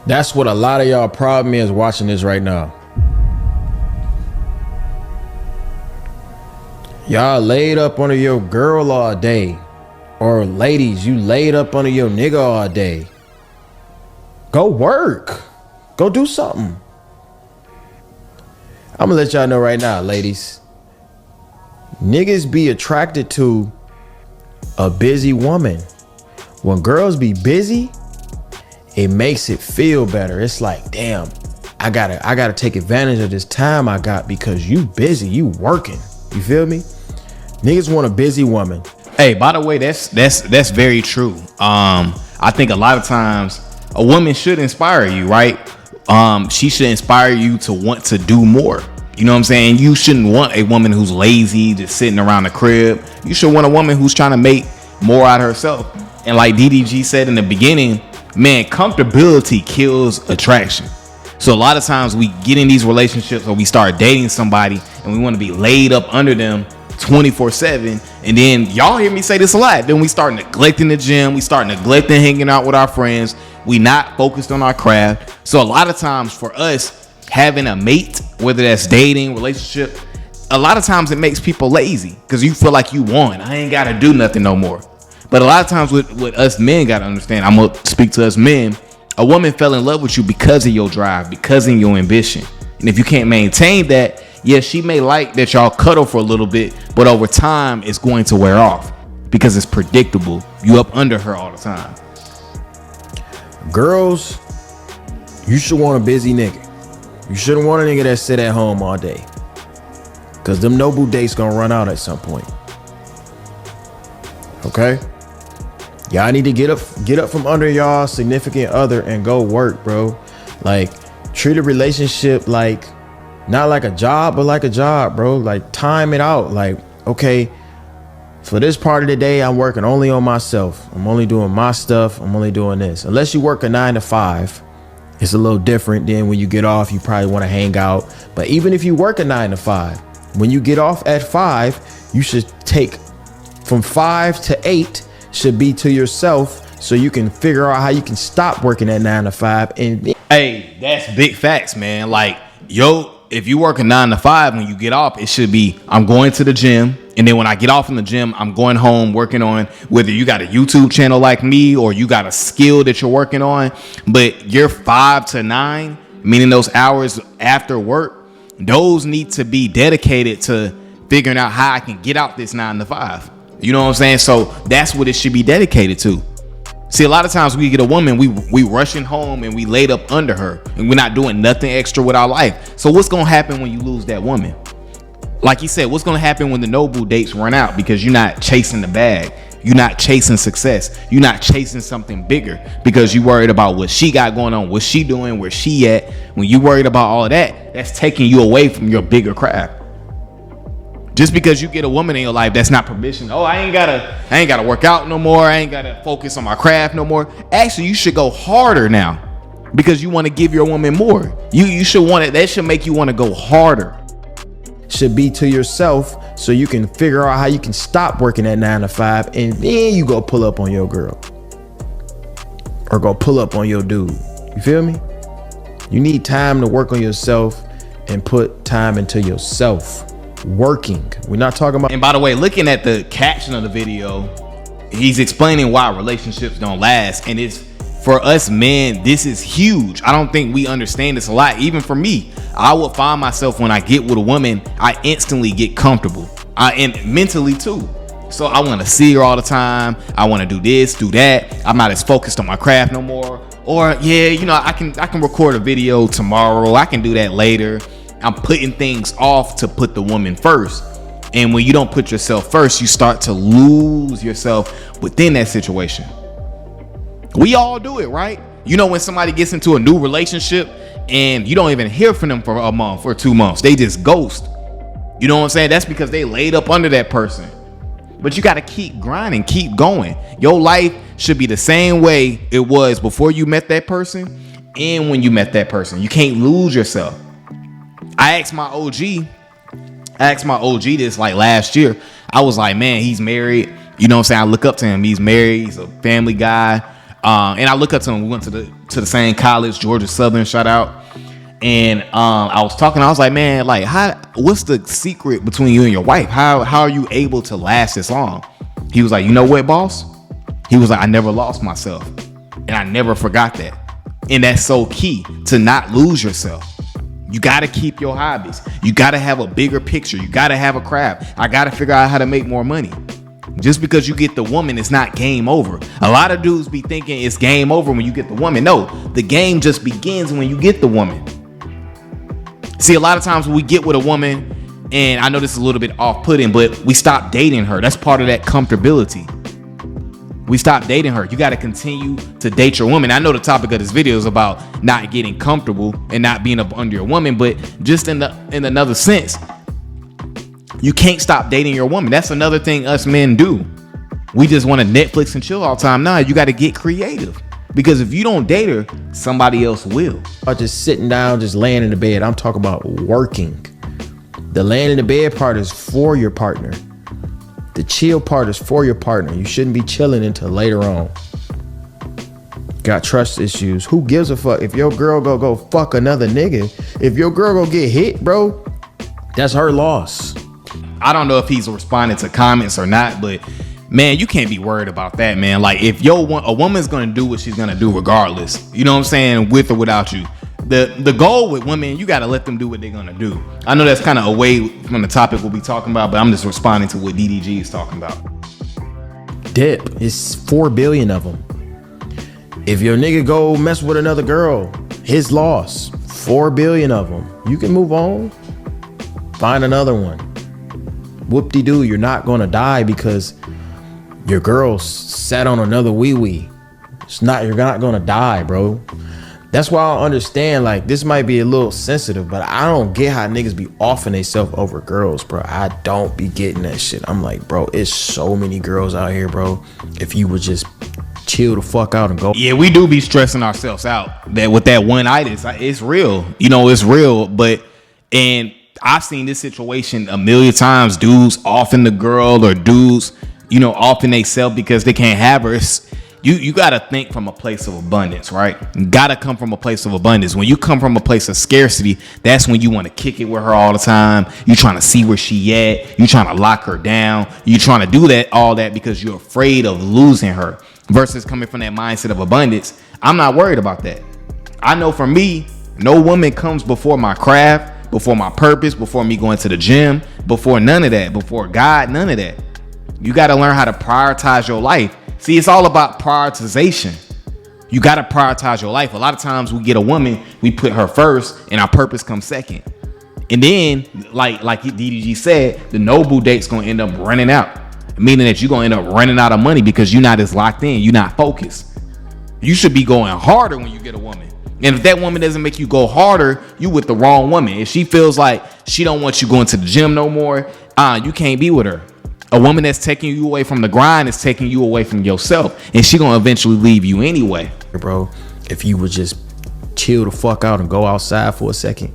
That's what a lot of y'all problem is watching this right now. Y'all laid up under your girl all day. Or ladies, you laid up under your nigga all day. Go work. Go do something. I'm gonna let y'all know right now, ladies. Niggas be attracted to a busy woman. When girls be busy, it makes it feel better. It's like, damn, I gotta take advantage of this time I got because you busy, you working. You feel me? Niggas want a busy woman. Hey, by the way, that's very true. I think a lot of times a woman should inspire you, right? She should inspire you to want to do more. You know what I'm saying? You shouldn't want a woman who's lazy, just sitting around the crib. You should want a woman who's trying to make more out of herself. And like DDG said in the beginning, man, comfortability kills attraction. So a lot of times we get in these relationships or we start dating somebody and we want to be laid up under them 24/7. And then y'all hear me say this a lot. Then we start neglecting the gym. We start neglecting hanging out with our friends. We not focused on our craft. So a lot of times for us, having a mate, whether that's dating, relationship, a lot of times it makes people lazy because you feel like you won. I ain't got to do nothing no more. But a lot of times with us men, got to understand, I'm going to speak to us men, a woman fell in love with you because of your drive, because of your ambition. And if you can't maintain that, yeah, she may like that y'all cuddle for a little bit, but over time it's going to wear off because it's predictable. You up under her all the time. Girls, you should want a busy nigga. You shouldn't want a nigga that sit at home all day. Cause them Nobu dates gonna run out at some point. Okay? Y'all need to get up from under y'all significant other and go work, bro. Like, treat a relationship like not like a job, but like a job, bro. Like, time it out. Like, okay, for this part of the day, I'm working only on myself. I'm only doing my stuff. I'm only doing this. Unless you work a 9 to 5, it's a little different. Then when you get off, you probably want to hang out. But even if you work a 9 to 5, when you get off at 5, you should take from 5 to 8 should be to yourself so you can figure out how you can stop working at 9 to 5. And hey, that's big facts, man. Like, if you work a 9 to 5, when you get off, it should be, I'm going to the gym. And then when I get off from the gym, I'm going home working on whether you got a YouTube channel like me or you got a skill that you're working on. But your 5 to 9, meaning those hours after work, those need to be dedicated to figuring out how I can get out this 9 to 5. You know what I'm saying? So that's what it should be dedicated to. See, a lot of times we get a woman, we rushing home and we laid up under her and we're not doing nothing extra with our life. So what's going to happen when you lose that woman? Like he said, what's going to happen when the Nobu dates run out? Because you're not chasing the bag. You're not chasing success. You're not chasing something bigger because you worried about what she got going on, what she doing, where she at. When you worried about all of that, that's taking you away from your bigger craft. Just because you get a woman in your life, that's not permission. Oh, I ain't gotta work out no more. I ain't gotta focus on my craft no more. Actually, you should go harder now because you want to give your woman more. You should want it. That should make you want to go harder. Should be to yourself so you can figure out how you can stop working at 9 to 5 and then you go pull up on your girl or go pull up on your dude. You feel me? You need time to work on yourself and put time into yourself. Working. We're not talking about. And by the way, looking at the caption of the video, he's explaining why relationships don't last. And it's for us men, this is huge. I don't think we understand this a lot. Even for me, I would find myself when I get with a woman, I instantly get comfortable. And mentally too. So I want to see her all the time. I want to do this, do that. I'm not as focused on my craft no more. Or yeah, you know, I can record a video tomorrow. I can do that later. I'm putting things off to put the woman first. And when you don't put yourself first, you start to lose yourself within that situation. We all do it, right? You know, when somebody gets into a new relationship and you don't even hear from them for a month or 2 months, they just ghost. You know what I'm saying? That's because they laid up under that person. But you got to keep grinding, keep going. Your life should be the same way it was before you met that person and when you met that person. You can't lose yourself. I asked my OG this like last year. I was like, man, he's married. You know what I'm saying? I look up to him. He's married. He's a family guy. And I look up to him. We went to the same college, Georgia Southern, shout out. And I was talking, I was like, man, like, what's the secret between you and your wife? How are you able to last this long? He was like, you know what, boss? He was like, I never lost myself. And I never forgot that. And that's so key, to not lose yourself. You got to keep your hobbies. You got to have a bigger picture. You got to have a craft. I got to figure out how to make more money. Just because you get the woman, it's not game over. A lot of dudes be thinking it's game over when you get the woman. No, the game just begins when you get the woman. See, a lot of times when we get with a woman, and I know this is a little bit off-putting, but we stop dating her. That's part of that comfortability. We stop dating her. You got to continue to date your woman. I know the topic of this video is about not getting comfortable and not being up under your woman, but just in another sense, you can't stop dating your woman. That's another thing us men do. We just want to Netflix and chill all the time. Nah, you got to get creative, because if you don't date her, somebody else will. Or just sitting down, just laying in the bed. I'm talking about working. The laying in the bed part is for your partner. The chill part is for your partner. You shouldn't be chilling until later on. Got trust issues. Who gives a fuck if your girl go fuck another nigga? If your girl go get hit, bro, that's her loss. I don't know if he's responding to comments or not, but man, you can't be worried about that, man. Like, if a woman's gonna do what she's gonna do regardless, you know what I'm saying, with or without you. The goal with women, you gotta let them do what they're gonna do. I know that's kind of away from the topic we'll be talking about, but I'm just responding to what DDG is talking about. Dip, it's 4 billion of them. If your nigga go mess with another girl, his loss. 4 billion of them. You can move on, find another one. Whoop-de-doo, you're not gonna die because your girl sat on another wee-wee. You're not gonna die, bro. That's why I understand, like, this might be a little sensitive, but I don't get how niggas be offing themselves over girls, bro. I don't be getting that shit. I'm like, bro, it's so many girls out here, bro. If you would just chill the fuck out and go. Yeah, we do be stressing ourselves out that with that one itis. It's real. You know, it's real. And I've seen this situation a million times. Dudes offing the girl, or dudes, you know, offing themselves because they can't have her. You got to think from a place of abundance, right? You got to come from a place of abundance. When you come from a place of scarcity, that's when you want to kick it with her all the time. You trying to see where she at. You trying to lock her down. You trying to do all that because you're afraid of losing her, versus coming from that mindset of abundance. I'm not worried about that. I know for me, no woman comes before my craft, before my purpose, before me going to the gym, before none of that, before God, none of that. You got to learn how to prioritize your life. See, it's all about prioritization. You got to prioritize your life. A lot of times we get a woman, we put her first, and our purpose comes second. And then, like DDG said, the noble date's going to end up running out, meaning that you're going to end up running out of money because you're not as locked in. You're not focused. You should be going harder when you get a woman. And if that woman doesn't make you go harder, you with the wrong woman. If she feels like she don't want you going to the gym no more, you can't be with her. A woman that's taking you away from the grind is taking you away from yourself, and she gonna eventually leave you anyway. Bro, if you would just chill the fuck out and go outside for a second,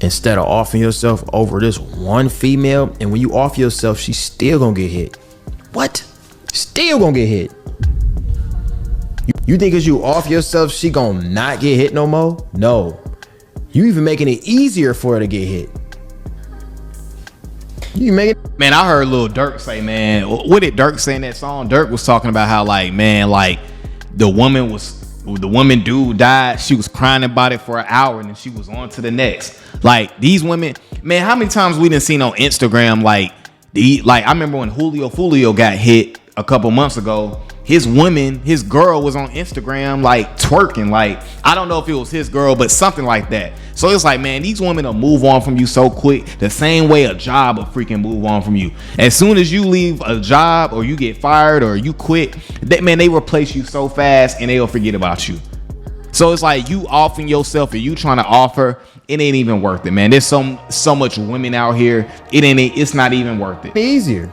instead of offing yourself over this one female, and when you off yourself, she's still gonna get hit. What? Still gonna get hit. You think as you off yourself, she gonna not get hit no more? No. You even making it easier for her to get hit. You make it. Man, I heard Lil Durk say, man, what did Durk say in that song? Durk was talking about how, like, man, like, the woman dude died. She was crying about it for an hour, and then she was on to the next. Like, these women, man, how many times we done seen on Instagram, like I remember when Julio Fulio got hit a couple months ago. His girl was on Instagram, like, twerking. Like, I don't know if it was his girl, but something like that. So it's like, man, these women will move on from you so quick, the same way a job will freaking move on from you. As soon as you leave a job, or you get fired, or you quit, they replace you so fast, and they'll forget about you. So it's like, you offering yourself, and you trying to offer, it ain't even worth it, man. There's so much women out here, it's not even worth it. Easier.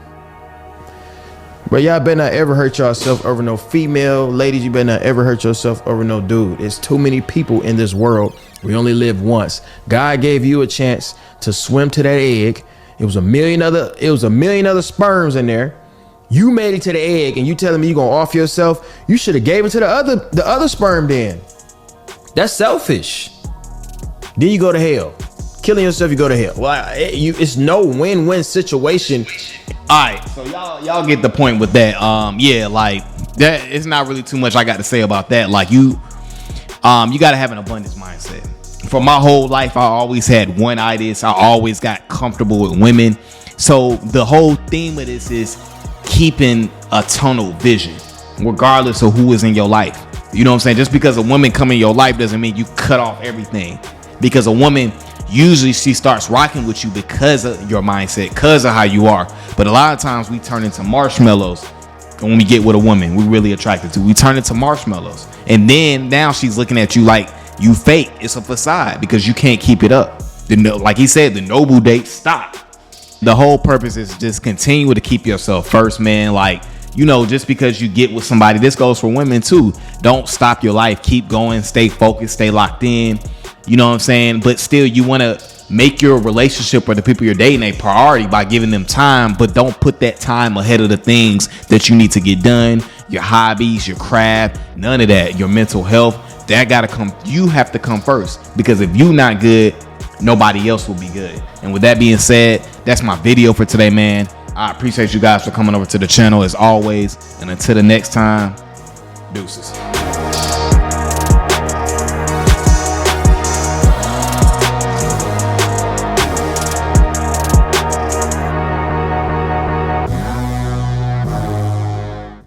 But y'all better not ever hurt yourself over no female. Ladies, you better not ever hurt yourself over no dude. It's too many people in this world. We only live once. God gave you a chance to swim to that egg. It was a million other sperms in there. You made it to the egg and you telling me you gonna off yourself. You should have gave it to the other sperm then. That's selfish. Then you go to hell. Killing yourself, you go to hell. Well, it's no win-win situation. All right, so y'all get the point with that. Yeah, like that. It's not really too much I got to say about that. Like you gotta have an abundance mindset. For my whole life, I always had one itis. I always got comfortable with women. So the whole theme of this is keeping a tunnel vision, regardless of who is in your life. You know what I'm saying? Just because a woman come in your life doesn't mean you cut off everything. Because a woman, usually she starts rocking with you because of your mindset, because of how you are. But a lot of times we turn into marshmallows when we get with a woman we really attracted to. We turn into marshmallows. And then now she's looking at you like you fake. It's a facade because you can't keep it up. Like he said, the noble dates stop. The whole purpose is just continue to keep yourself first, man. Like, you know, just because you get with somebody, this goes for women too. Don't stop your life. Keep going. Stay focused. Stay locked in. You know what I'm saying? But still, you want to make your relationship or the people you're dating a priority by giving them time. But don't put that time ahead of the things that you need to get done. Your hobbies, your craft, none of that. Your mental health, that got to come. You have to come first. Because if you're not good, nobody else will be good. And with that being said, that's my video for today, man. I appreciate you guys for coming over to the channel as always. And until the next time, deuces.